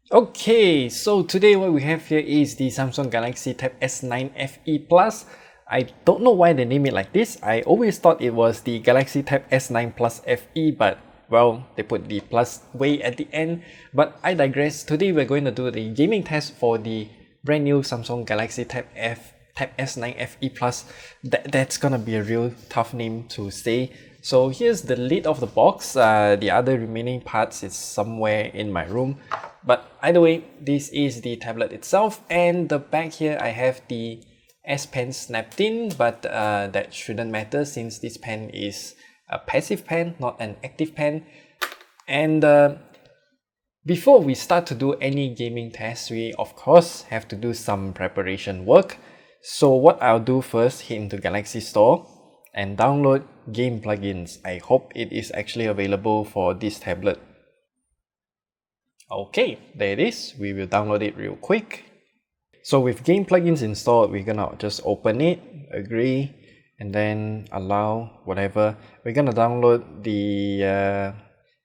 Okay, so today what we have here is the Samsung Galaxy Tab S9 FE Plus. I don't know why they name it like this. I always thought it was the Galaxy Tab S9 Plus FE, but well, they put the plus way at the end. But I digress. Today we're going to do the gaming test for the brand new Samsung Galaxy Tab S9 FE Plus. That's gonna be a real tough name to say. So here's the lid of the box. The other remaining parts is somewhere in my room. But either way, this is the tablet itself, and the back here I have the S Pen snapped in, but that shouldn't matter since this pen is a passive pen, not an active pen. And before we start to do any gaming tests, we of course have to do some preparation work. So what I'll do first, hit into Galaxy Store and download game plugins. I hope it is actually available for this tablet. Okay, there it is. We will download it real quick. So with game plugins installed, we're gonna just open it, agree, and then allow whatever. We're gonna download the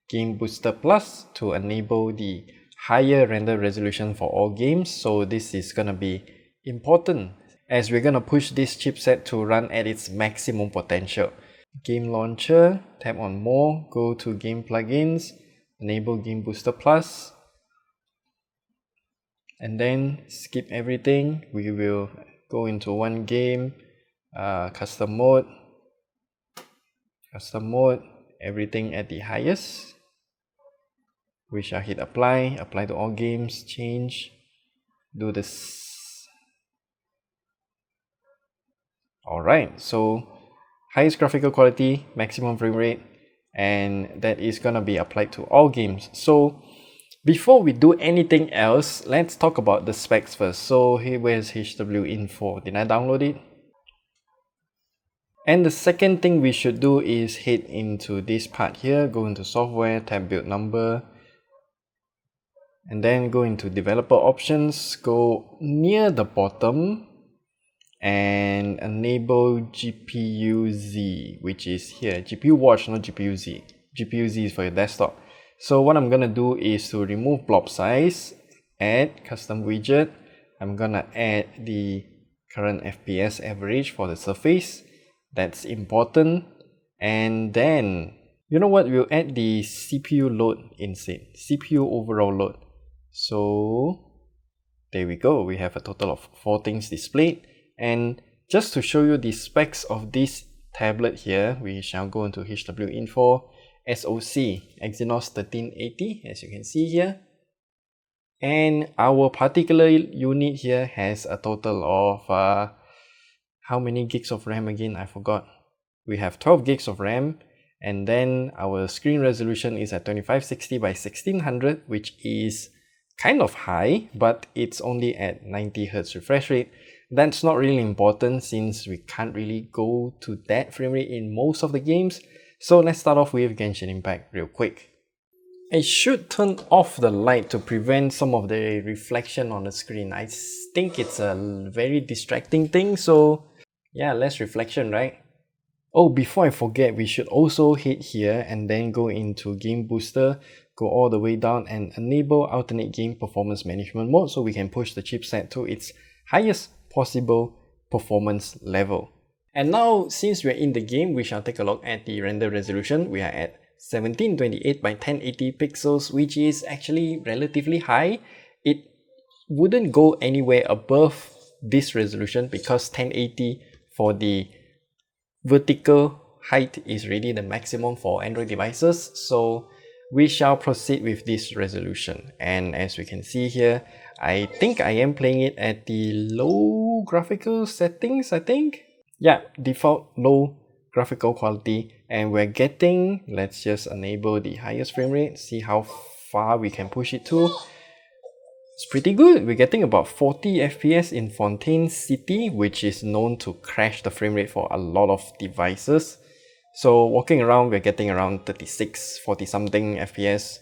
Game Booster Plus to enable the higher render resolution for all games. So this is gonna be important as we're gonna push this chipset to run at its maximum potential. Game launcher, tap on more, go to game plugins, enable Game Booster Plus, and then skip everything. We will go into one game, custom mode, everything at the highest. We shall hit apply to all games, change, do this. Alright, so highest graphical quality, maximum frame rate, and that is gonna be applied to all games. So before we do anything else, let's talk about the specs first. So here, where's HW info? Did I download it? And the second thing we should do is head into this part here, go into software, tab build number, and then go into developer options, go near the bottom and enable GPU-Z, which is here. GPU watch, not GPU-Z. GPU-Z is for your desktop. So what I'm gonna do is to remove blob size, add custom widget. I'm gonna add the current FPS average for the surface. That's important. And then, you know what? We'll add the CPU load instead. CPU overall load. So there we go. We have a total of 4 things displayed. And just to show you the specs of this tablet here, we shall go into HW info, SoC, Exynos 1380, as you can see here. And our particular unit here has a total of, how many gigs of RAM again? I forgot. We have 12 gigs of RAM, and then our screen resolution is at 2560 by 1600, which is kind of high, but it's only at 90 Hz refresh rate. That's not really important since we can't really go to that frame rate in most of the games. So let's start off with Genshin Impact real quick. I should turn off the light to prevent some of the reflection on the screen. I think it's a very distracting thing, so yeah, less reflection, right? Oh, before I forget, we should also hit here and then go into Game Booster, go all the way down and enable alternate game performance management mode so we can push the chipset to its highest possible performance level. And now, since we're in the game, we shall take a look at the render resolution. We are at 1728 by 1080 pixels, which is actually relatively high. It wouldn't go anywhere above this resolution because 1080 for the vertical height is really the maximum for Android devices. So we shall proceed with this resolution. And as we can see here, I think I am playing it at the low graphical settings, I think. Yeah, default low graphical quality, and we're getting, let's just enable the highest frame rate, see how far we can push it to. It's pretty good. We're getting about 40 FPS in Fontaine City, which is known to crash the frame rate for a lot of devices. So walking around, we're getting around 36, 40 something FPS,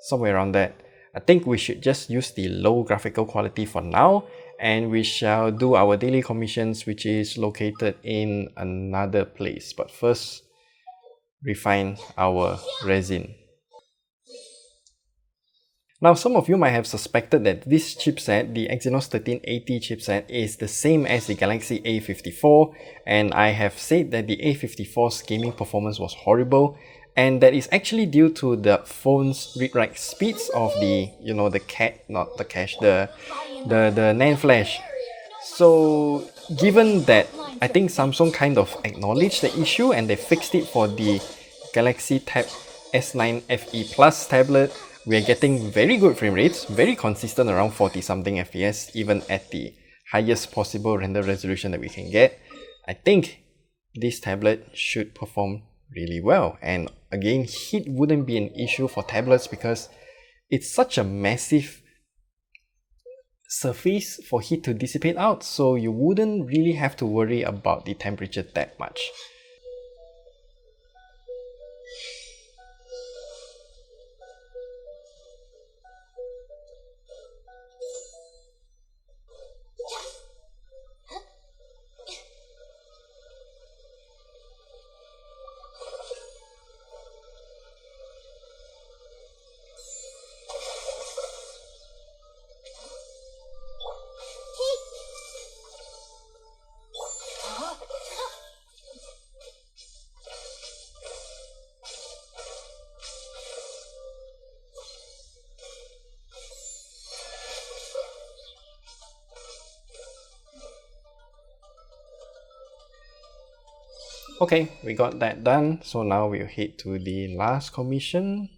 somewhere around that. I think we should just use the low graphical quality for now, and we shall do our daily commissions, which is located in another place. But first, refine our resin. Now, some of you might have suspected that this chipset, the Exynos 1380 chipset, is the same as the Galaxy A54, and I have said that the A54's gaming performance was horrible, and that is actually due to the phone's read-write speeds of the, the NAND flash. So, given that, I think Samsung kind of acknowledged the issue and they fixed it for the Galaxy Tab S9 FE Plus tablet, we are getting very good frame rates, very consistent around 40 something FPS, even at the highest possible render resolution that we can get. I think this tablet should perform really well. And again, heat wouldn't be an issue for tablets because it's such a massive surface for heat to dissipate out, so you wouldn't really have to worry about the temperature that much. Okay, we got that done, so now we'll head to the last commission.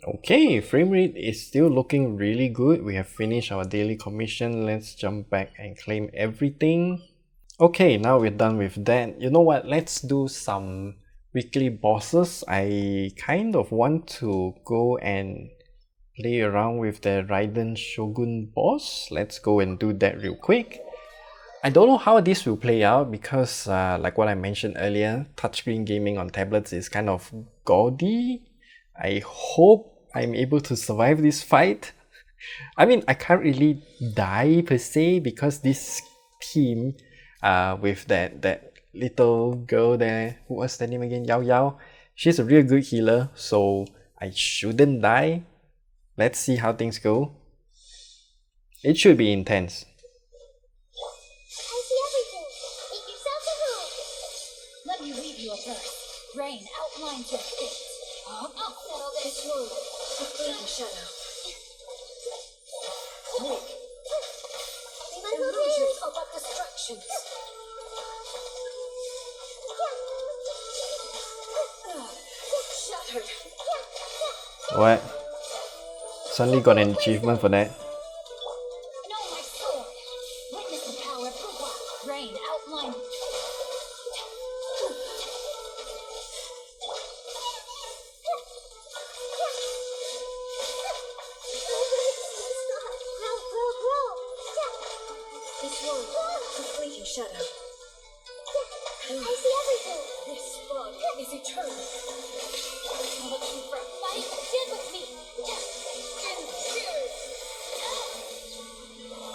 Okay, frame rate is still looking really good. We have finished our daily commission. Let's jump back and claim everything. Okay, now we're done with that. You know what? Let's do some weekly bosses. I kind of want to go and play around with the Raiden Shogun boss. Let's go and do that real quick. I don't know how this will play out because like what I mentioned earlier, touchscreen gaming on tablets is kind of gaudy. I hope I'm able to survive this fight. I mean, I can't really die per se because this team with that little girl there, who was the name again? Yao Yao. She's a real good healer, so I shouldn't die. Let's see how things go. It should be intense. I see everything. Eat yourself a hoop. Let me read you a verse. Rain outlines your fate. I'll settle this wound. A fleeting shadow. Wake. Illusions are but distractions. Shattered. What? Suddenly got an achievement for that. Know my sword. Witness the power of the wild. Rain outlined. This world, a fleeting shadow. I see everything. This fog is eternal. Looking for a fight? Stand with me.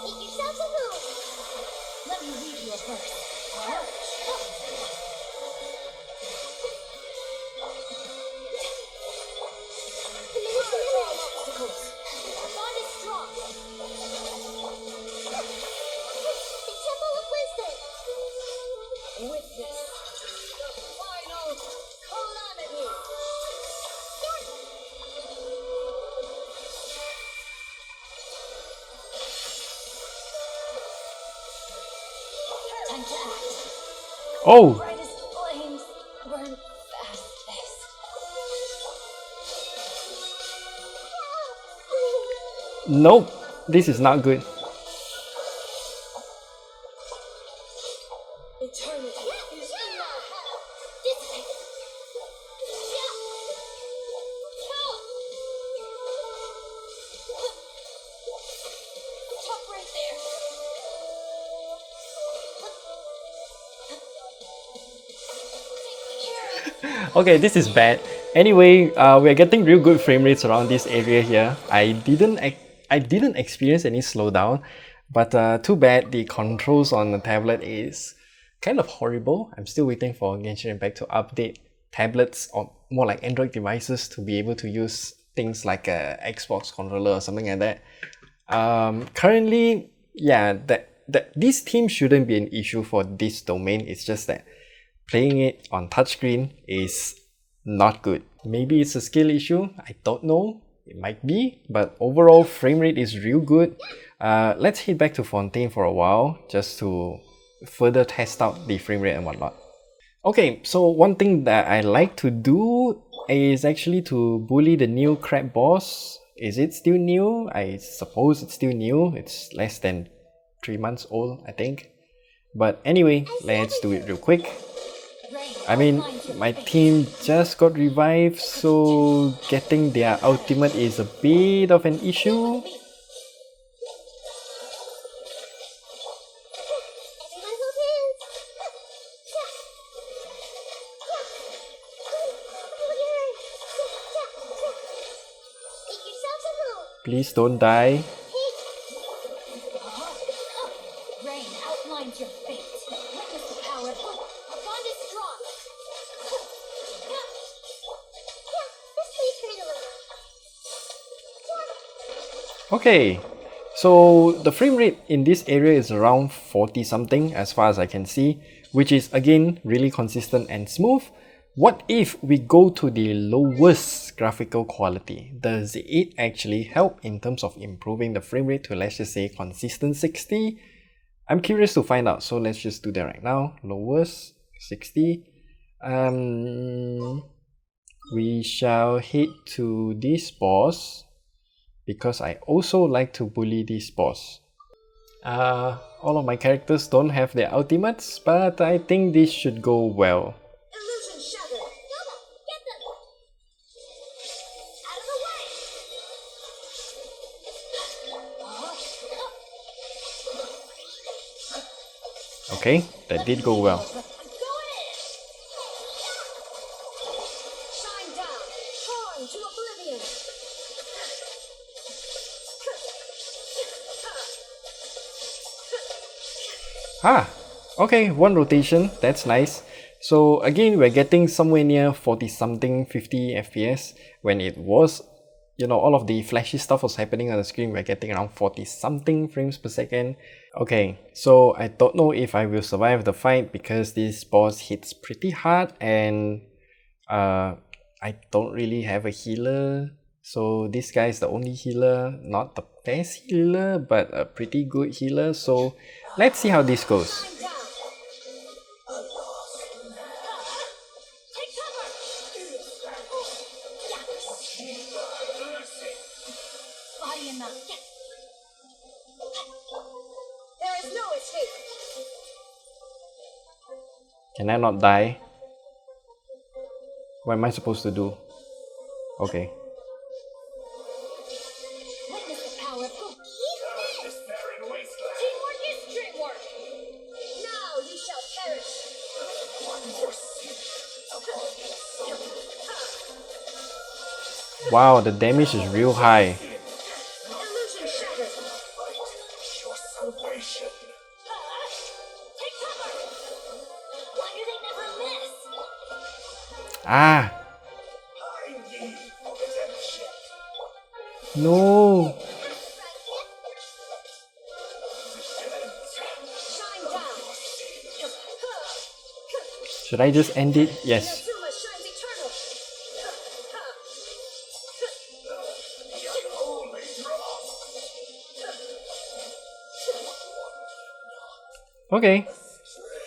Eat yourself a move. Let me read you a verse. Obstacles. The bond is strong. The Temple of Wisdom. Witness the final calamity. Time to act. Oh! Brightest flames burn fast-paced. Nope, this is not good. Eternity is enough. Stop right there. Okay, this is bad. Anyway, we're getting real good frame rates around this area here. I didn't experience any slowdown, but too bad the controls on the tablet is kind of horrible. I'm still waiting for Genshin Impact to update tablets or more like Android devices to be able to use things like a Xbox controller or something like that. Currently, yeah, this theme shouldn't be an issue for this domain. It's just that playing it on touchscreen is not good. Maybe it's a skill issue, I don't know. It might be, but overall frame rate is real good. Let's head back to Fontaine for a while just to further test out the frame rate and whatnot. Okay, so one thing that I like to do is actually to bully the new crab boss. Is it still new? I suppose it's still new. It's less than 3 months old, I think. But anyway, let's do it real quick. I mean, my team just got revived, so getting their ultimate is a bit of an issue. Please don't die. Rain outlines your fate. Witness the power of hope. A bond is strong. This tree's kind of Okay, so the frame rate in this area is around 40 something as far as I can see, which is again really consistent and smooth. What if we go to the lowest graphical quality? Does it actually help in terms of improving the frame rate to, let's just say, consistent 60? I'm curious to find out, so let's just do that right now. Lowest 60. We shall head to this boss because I also like to bully this boss. All of my characters don't have their ultimates, but I think this should go well. illusion shattered. Nova, get them. Out of the way. Okay, that did go well. Go in. Shine down. Torn to oblivion. Ah, okay, one rotation, that's nice. So again, we're getting somewhere near 40 something, 50 FPS. When it was, all of the flashy stuff was happening on the screen, we're getting around 40 something frames per second. Okay, so I don't know if I will survive the fight because this boss hits pretty hard and I don't really have a healer. So this guy is the only healer, not the best healer, but a pretty good healer. So let's see how this goes. Shine down. Take cover. Body enough. There is no escape. Can I not die? What am I supposed to do? Okay. Witness the power of hope. Teamwork is dreamwork. Now you shall perish. Wow, the damage is real high. Illusion shattered. Take cover. Why do they never miss? Ah! No! Shine down. Should I just end it? Yes. Zuma shines eternal. Okay.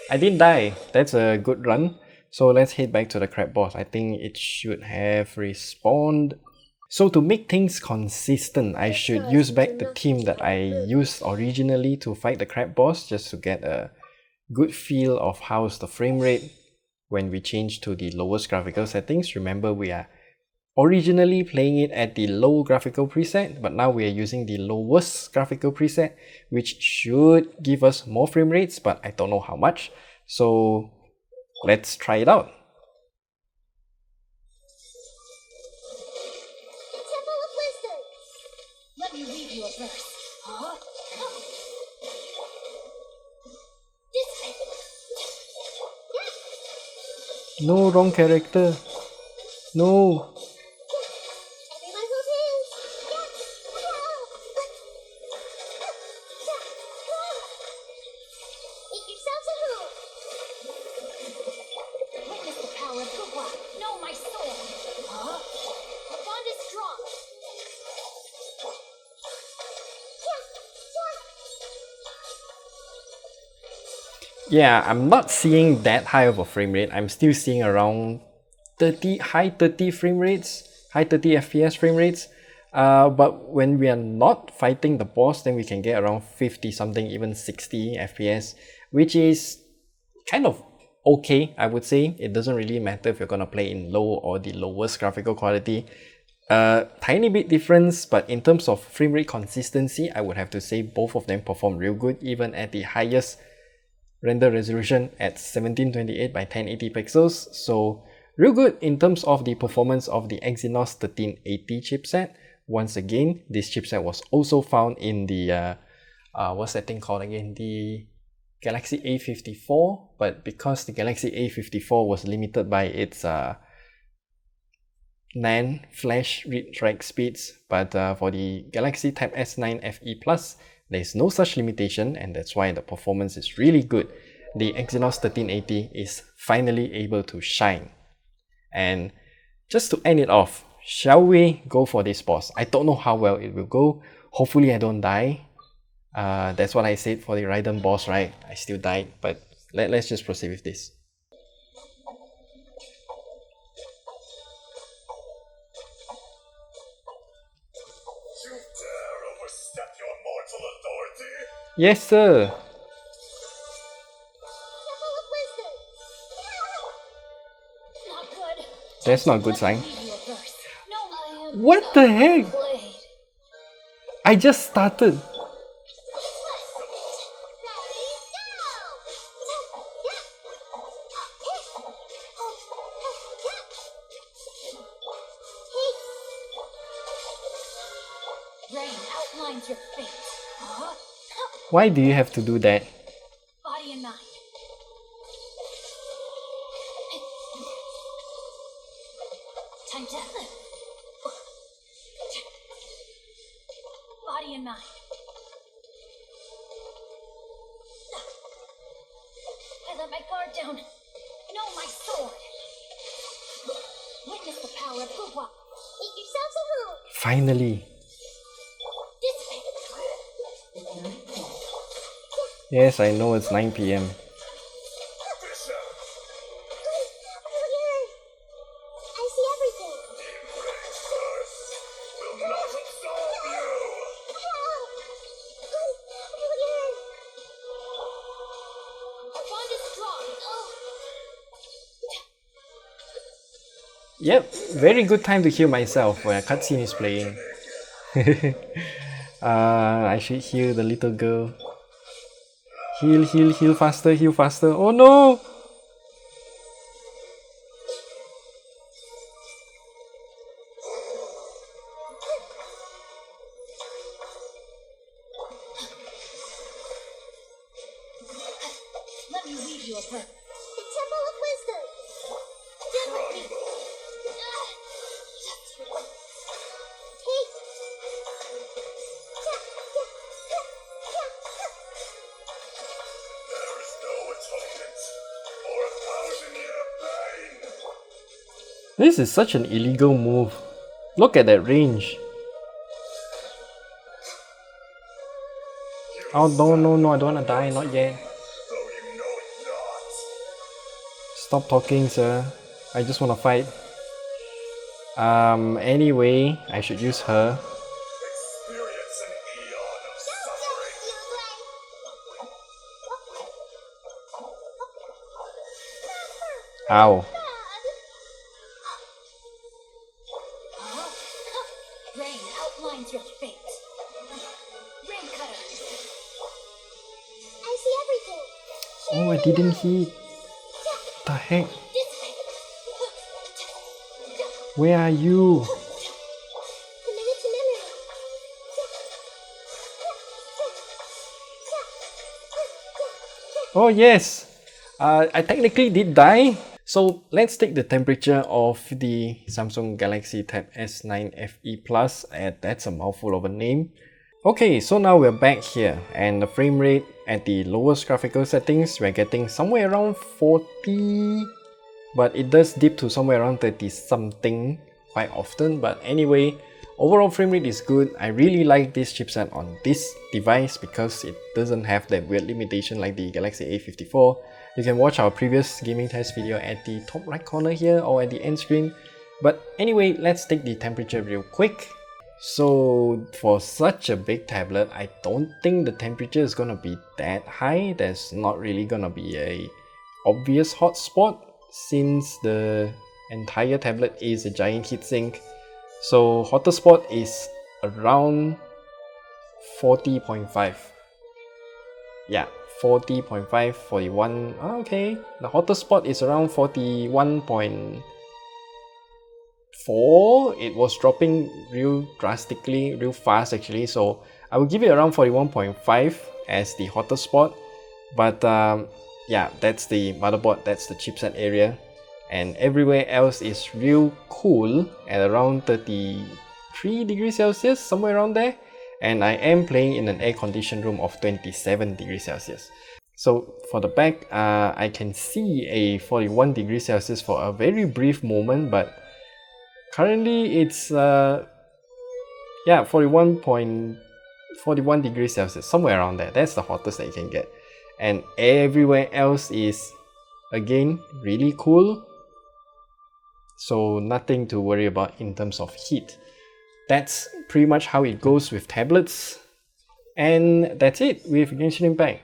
I didn't die. That's a good run. So let's head back to the crab boss. I think it should have respawned. So to make things consistent, I should use back the team that I used originally to fight the crab boss, just to get a good feel of how's the frame rate when we change to the lowest graphical settings. Remember, we are originally playing it at the low graphical preset, but now we are using the lowest graphical preset, which should give us more frame rates, but I don't know how much. So let's try it out. Let me read you a verse. Huh? No, wrong character. No. Everyone hold hands. Eat yourselves a hoop. Witness the power of Kukwa. Know my soul. Huh? The bond is strong. Yeah, I'm not seeing that high of a frame rate. I'm still seeing around 30, high 30 frame rates, high 30 FPS frame rates. But when we are not fighting the boss, then we can get around 50 something, even 60 FPS, which is kind of okay, I would say. It doesn't really matter if you're gonna play in low or the lowest graphical quality. Tiny bit difference, but in terms of frame rate consistency, I would have to say both of them perform real good, even at the highest render resolution at 1728 by 1080 pixels. So real good in terms of the performance of the Exynos 1380 chipset. Once again, this chipset was also found in the what's that thing called again, the Galaxy A54, but because the Galaxy A54 was limited by its NAND flash read-write speeds, but for the Galaxy Tab S9 FE Plus, there's no such limitation, and that's why the performance is really good. The Exynos 1380 is finally able to shine. And just to end it off, shall we go for this boss? I don't know how well it will go. Hopefully I don't die. That's what I said for the Raiden boss, right? I still died, but let's just proceed with this. Yes, sir. Not good. That's not a good sign. Read you a verse. No, I am What the heck? played. I just started. Rain outlines your fate. Huh? Why do you have to do that? Body and mind. Time to body and mind. I let my guard down. Know my sword. Witness the power of Kukwa. Eat yourselves a hoop. Finally. Dissipate. Yes, I know it's 9 PM. I see everything. Our bond is strong. Yep, very good time to heal myself when a cutscene is playing. I should heal the little girl. Heal, heal, heal faster, heal faster. Oh no! Let me read you a verse. The Temple of Wisdom. Deal with me. This is such an illegal move. Look at that range. Oh no, no, no, I don't wanna die, not yet. Stop talking, sir. I just wanna fight. Anyway, I should use her. Experience an eon of suffering. Ow. Rain outlines your fate. Rain cutter. I see everything. Oh, I didn't hit. The heck? This way. Where are you? Committed to memory. Oh yes, I technically did die. So let's take the temperature of the Samsung Galaxy Tab S9 FE Plus, and that's a mouthful of a name. Okay, so now we're back here, and the frame rate at the lowest graphical settings, we're getting somewhere around 40, but it does dip to somewhere around 30 something quite often. But anyway, overall frame rate is good. I really like this chipset on this device because it doesn't have that weird limitation like the Galaxy A54. You can watch our previous gaming test video at the top right corner here or at the end screen. But anyway, let's take the temperature real quick. So for such a big tablet, I don't think the temperature is gonna be that high. There's not really gonna be a obvious hotspot since the entire tablet is a giant heatsink. So hottest spot is around 40.5. Yeah, 40.5, 41. Okay, the hottest spot is around 41.4. It was dropping real drastically, real fast actually. So I will give it around 41.5 as the hottest spot. But yeah, that's the motherboard, that's the chipset area. And everywhere else is real cool at around 33 degrees Celsius, somewhere around there. And I am playing in an air-conditioned room of 27 degrees Celsius. So for the back, I can see a 41 degrees Celsius for a very brief moment, but currently it's yeah, 41 degrees Celsius, somewhere around there. That's the hottest that you can get. And everywhere else is again really cool. So nothing to worry about in terms of heat. That's pretty much how it goes with tablets. And that's it with Genshin Impact.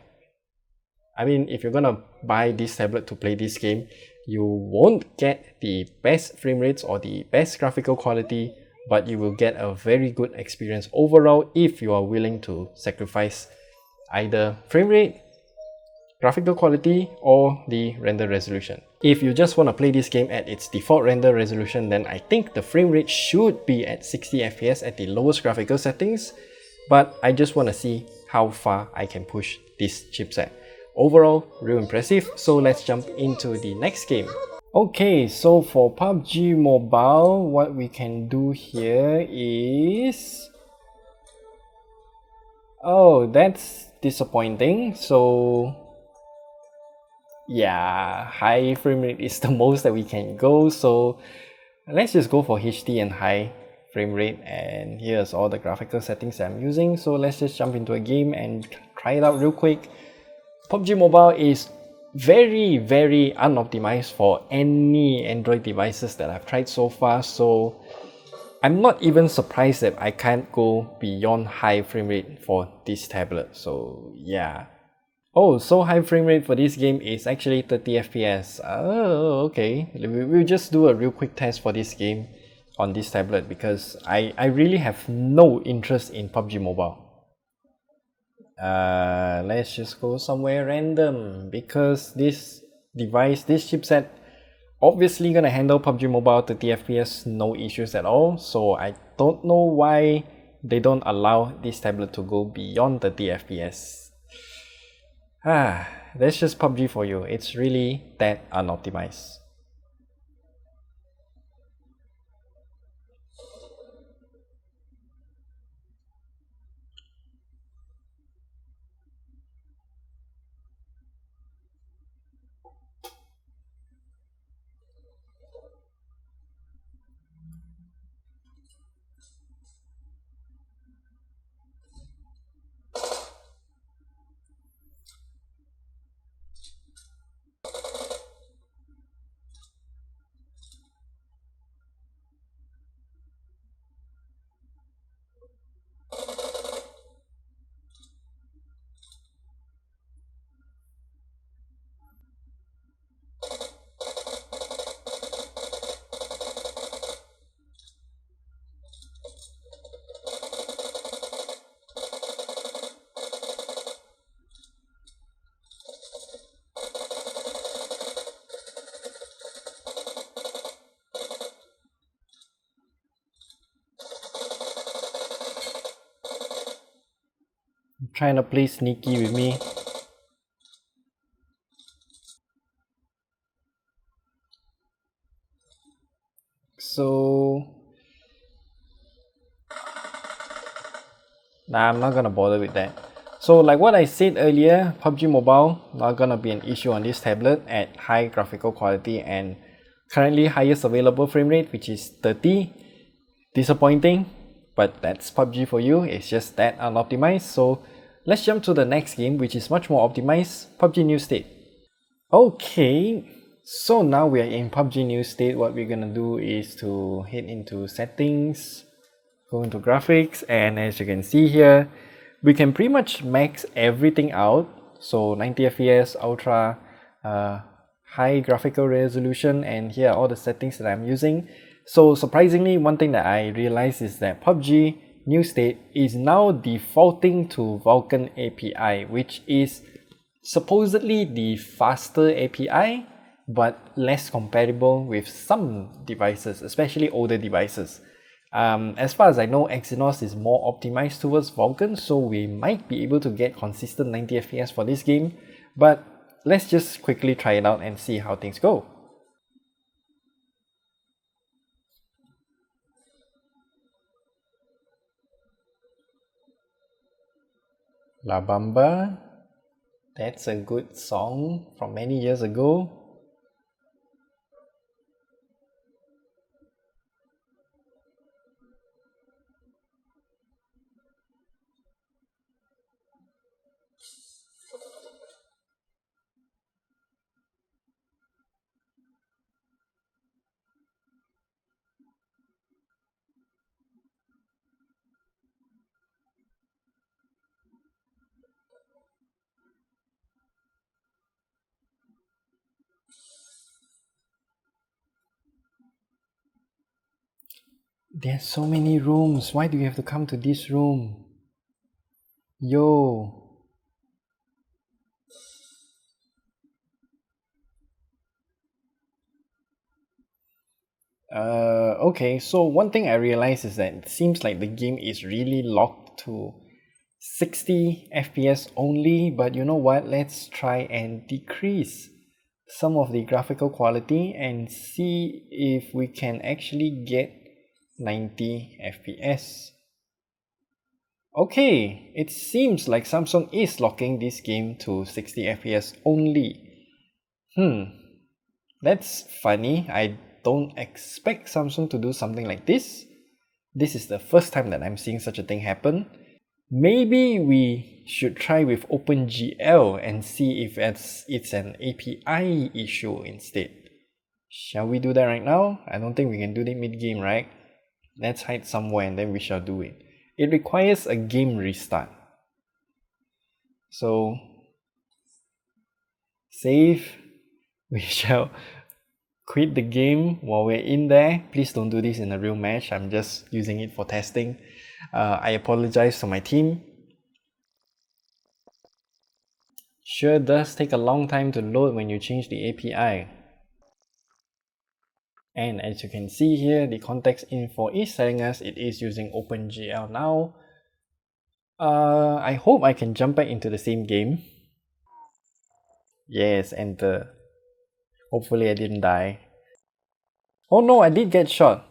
I mean, if you're gonna buy this tablet to play this game, you won't get the best frame rates or the best graphical quality, but you will get a very good experience overall if you are willing to sacrifice either frame rate, graphical quality, or the render resolution. If you just want to play this game at its default render resolution, then I think the frame rate should be at 60 FPS at the lowest graphical settings, but I just want to see how far I can push this chipset. Overall, real impressive, so let's jump into the next game. Okay, so for PUBG Mobile, what we can do here is... Oh, that's disappointing. So yeah, high frame rate is the most that we can go, so let's just go for HD and high frame rate. And here's all the graphical settings I'm using, so let's just jump into a game and try it out real quick. PUBG Mobile is very unoptimized for any Android devices that I've tried so far, so I'm not even surprised that I can't go beyond high frame rate for this tablet. So yeah. Oh, so high frame rate for this game is actually 30 FPS. Oh, okay. We'll just do a real quick test for this game on this tablet because I really have no interest in PUBG Mobile. Let's just go somewhere random because this device, this chipset, obviously gonna handle PUBG Mobile 30 FPS, no issues at all. So I don't know why they don't allow this tablet to go beyond 30 FPS. That's just PUBG for you. It's really that unoptimized. trying to play sneaky with me. So nah, I'm not gonna bother with that. So like what I said earlier, PUBG Mobile not gonna be an issue on this tablet at high graphical quality and currently highest available frame rate, which is 30. Disappointing, but that's PUBG for you. It's just that unoptimized. So let's jump to the next game, which is much more optimized, PUBG New State. Okay, so now we are in PUBG New State. What we're gonna do is to head into settings, go into graphics, and as you can see here, we can pretty much max everything out. So 90 FPS, ultra, high graphical resolution, and here are all the settings that I'm using. So surprisingly, one thing that I realized is that PUBG New State is now defaulting to Vulkan API, which is supposedly the faster API, but less compatible with some devices, especially older devices. As far as I know, Exynos is more optimized towards Vulkan, so we might be able to get consistent 90 FPS for this game, but let's just quickly try it out and see how things go. La Bamba, that's a good song from many years ago. There's so many rooms. Why do you have to come to this room? Yo. Okay, so one thing I realized is that it seems like the game is really locked to 60 FPS only, but you know what? Let's try and decrease some of the graphical quality and see if we can actually get 90 FPS. Okay, it seems like Samsung is locking this game to 60 FPS only. That's funny. I don't expect Samsung to do something like this. This is the first time that I'm seeing such a thing happen. Maybe we should try with OpenGL and see if it's an API issue instead. Shall we do that right now? I don't think we can do that mid-game, right? Let's hide somewhere and then we shall do it. It requires a game restart. So, save. We shall quit the game while we're in there. Please don't do this in a real match. I'm just using it for testing. I apologize to my team. Sure does take a long time to load when you change the API. And as you can see here, the context info is telling us it is using OpenGL now. I hope I can jump back into the same game. Yes, enter. Hopefully I didn't die. Oh no, I did get shot.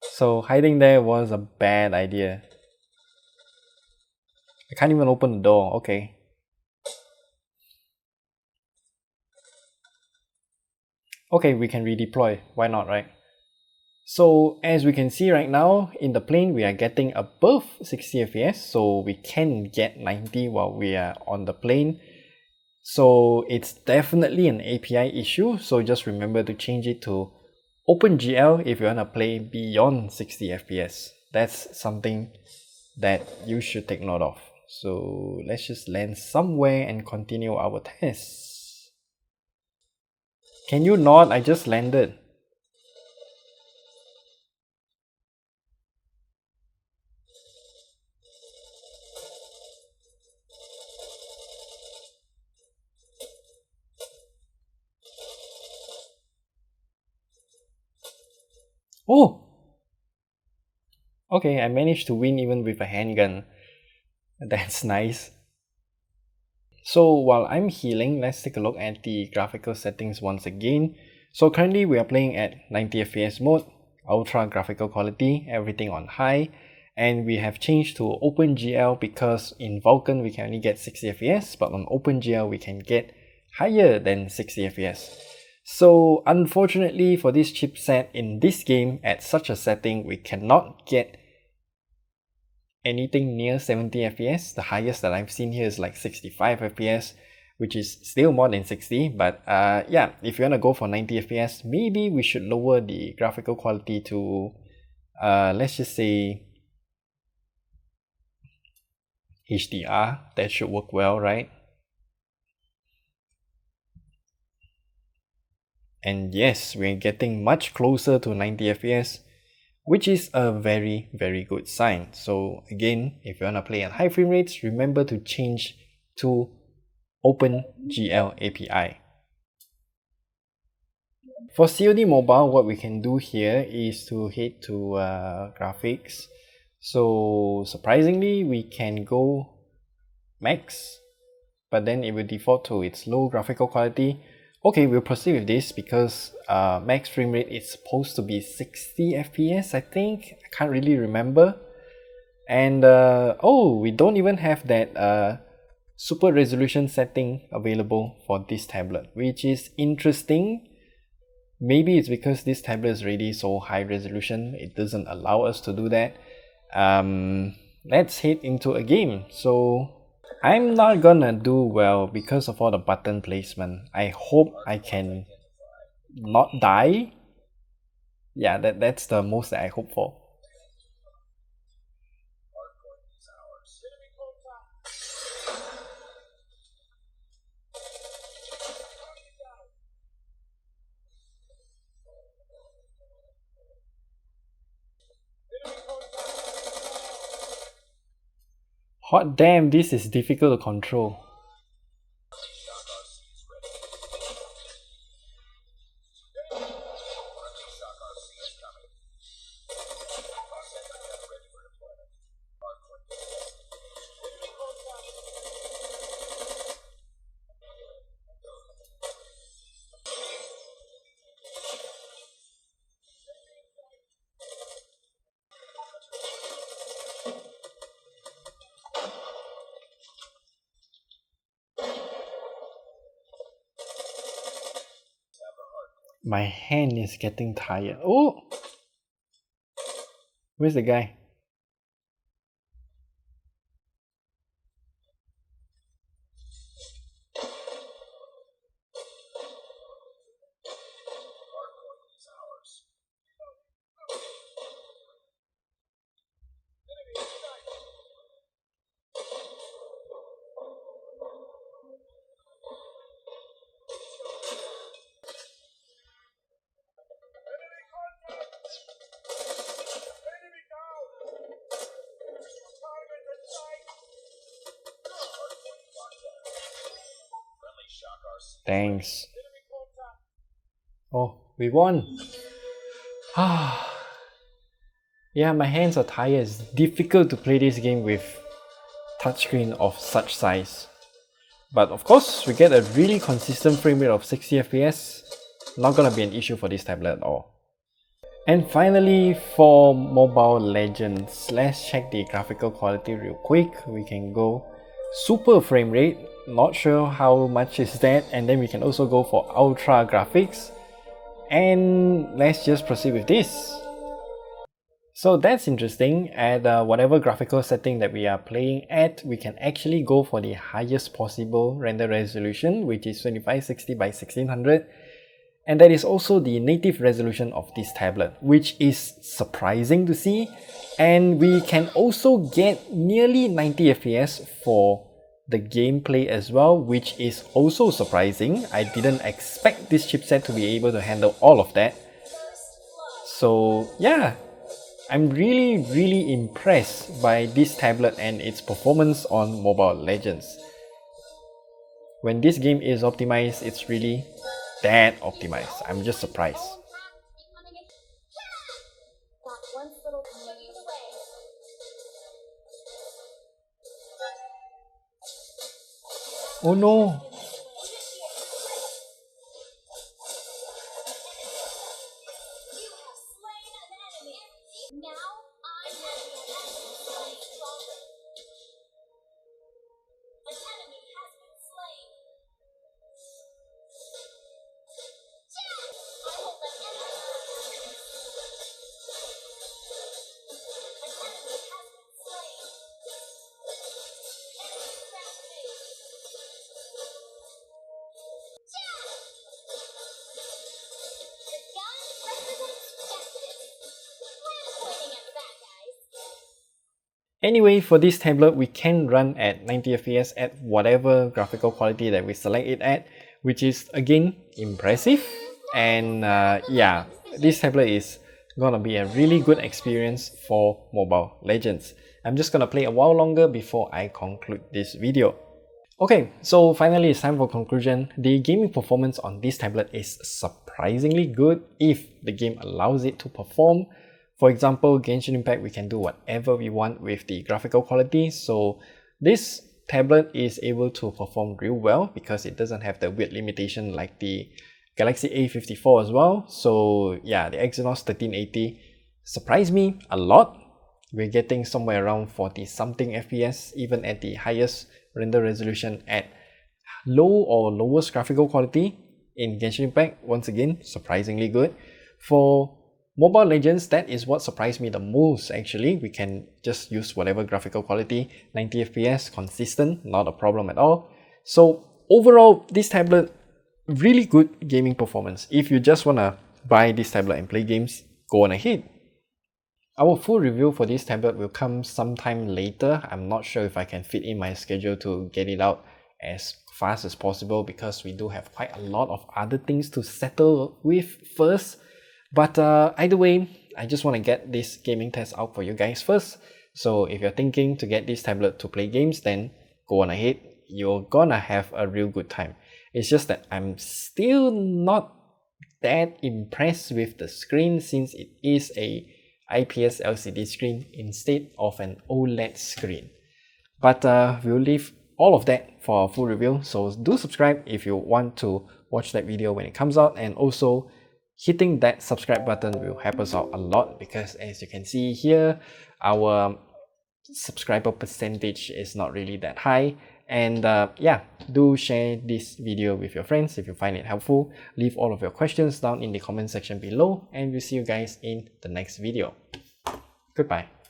So hiding there was a bad idea. I can't even open the door, okay. Okay, we can redeploy, why not, right? So as we can see right now, in the plane we are getting above 60 FPS, so we can get 90 while we are on the plane. So it's definitely an API issue, so just remember to change it to OpenGL if you want to play beyond 60 FPS. That's something that you should take note of. So let's just land somewhere and continue our tests. Can you not? I just landed. Oh! Okay, I managed to win even with a handgun. That's nice. So while I'm healing, let's take a look at the graphical settings once again. So currently we are playing at 90 FPS mode, ultra graphical quality, everything on high. And we have changed to OpenGL because in Vulkan we can only get 60 FPS, but on OpenGL we can get higher than 60 FPS. So unfortunately for this chipset in this game at such a setting, we cannot get anything near 70 FPS. The highest that I've seen here is like 65 FPS, which is still more than 60. But yeah, if you want to go for 90 FPS, maybe we should lower the graphical quality to let's just say HDR. That should work well, right? And yes, we're getting much closer to 90 FPS, which is a very good sign. So again, if you want to play at high frame rates, remember to change to OpenGL API. For COD Mobile, what we can do here is to head to graphics. So surprisingly, we can go max, but then it will default to its low graphical quality. Okay, we'll proceed with this because max frame rate is supposed to be 60 FPS, I think. I can't really remember. And oh, we don't even have that super resolution setting available for this tablet, which is interesting. Maybe it's because this tablet is already so high resolution, it doesn't allow us to do that. Let's head into a game. So I'm not gonna do well because of all the button placement. I hope I can not die. Yeah, that's the most that I hope for. Hot damn, this is difficult to control. My hand is getting tired. Oh! Where's the guy? Thanks. Oh, we won! Yeah, my hands are tired. It's difficult to play this game with touchscreen of such size. But of course, we get a really consistent frame rate of 60 FPS. Not gonna be an issue for this tablet at all. And finally, for Mobile Legends, let's check the graphical quality real quick. We can go super frame rate, not sure how much is that, and then we can also go for ultra graphics. And let's just proceed with this. So that's interesting. At whatever graphical setting that we are playing at, we can actually go for the highest possible render resolution, which is 2560 by 1600. And that is also the native resolution of this tablet, which is surprising to see. And we can also get nearly 90 FPS for the gameplay as well, which is also surprising. I didn't expect this chipset to be able to handle all of that. So yeah, I'm really impressed by this tablet and its performance on Mobile Legends. When this game is optimized, it's really that optimized. I'm just surprised. Oh no! You have slain an enemy. Now I'm having an enemy slain. An enemy has been slain. I will let enemy. An enemy has been slain. Enemy rampage. The gun represents justice. We're pointing at the bad guys. Anyway, for this tablet, we can run at 90 FPS at whatever graphical quality that we select it at, which is again impressive. And yeah, this tablet is gonna be a really good experience for Mobile Legends. I'm just gonna play a while longer before I conclude this video. Okay, so finally it's time for conclusion. The gaming performance on this tablet is surprisingly good if the game allows it to perform. For example, Genshin Impact, we can do whatever we want with the graphical quality. So this tablet is able to perform real well because it doesn't have the weird limitation like the Galaxy A54 as well. So yeah, the Exynos 1380 surprised me a lot. We're getting somewhere around 40 something FPS even at the highest render resolution at low or lowest graphical quality in Genshin Impact. Once again, surprisingly good. For Mobile Legends, that is what surprised me the most actually. We can just use whatever graphical quality, 90 FPS, consistent, not a problem at all. So overall, this tablet, really good gaming performance. If you just wanna buy this tablet and play games, go on ahead. Our full review for this tablet will come sometime later. I'm not sure if I can fit in my schedule to get it out as fast as possible because we do have quite a lot of other things to settle with first. But either way, I just want to get this gaming test out for you guys first. So if you're thinking to get this tablet to play games, then go on ahead. You're gonna have a real good time. It's just that I'm still not that impressed with the screen since it is a IPS LCD screen instead of an OLED screen. But we'll leave all of that for a full review. So do subscribe if you want to watch that video when it comes out, and also hitting that subscribe button will help us out a lot because as you can see here, our subscriber percentage is not really that high. And yeah, do share this video with your friends if you find it helpful. Leave all of your questions down in the comment section below, and we'll see you guys in the next video. Goodbye.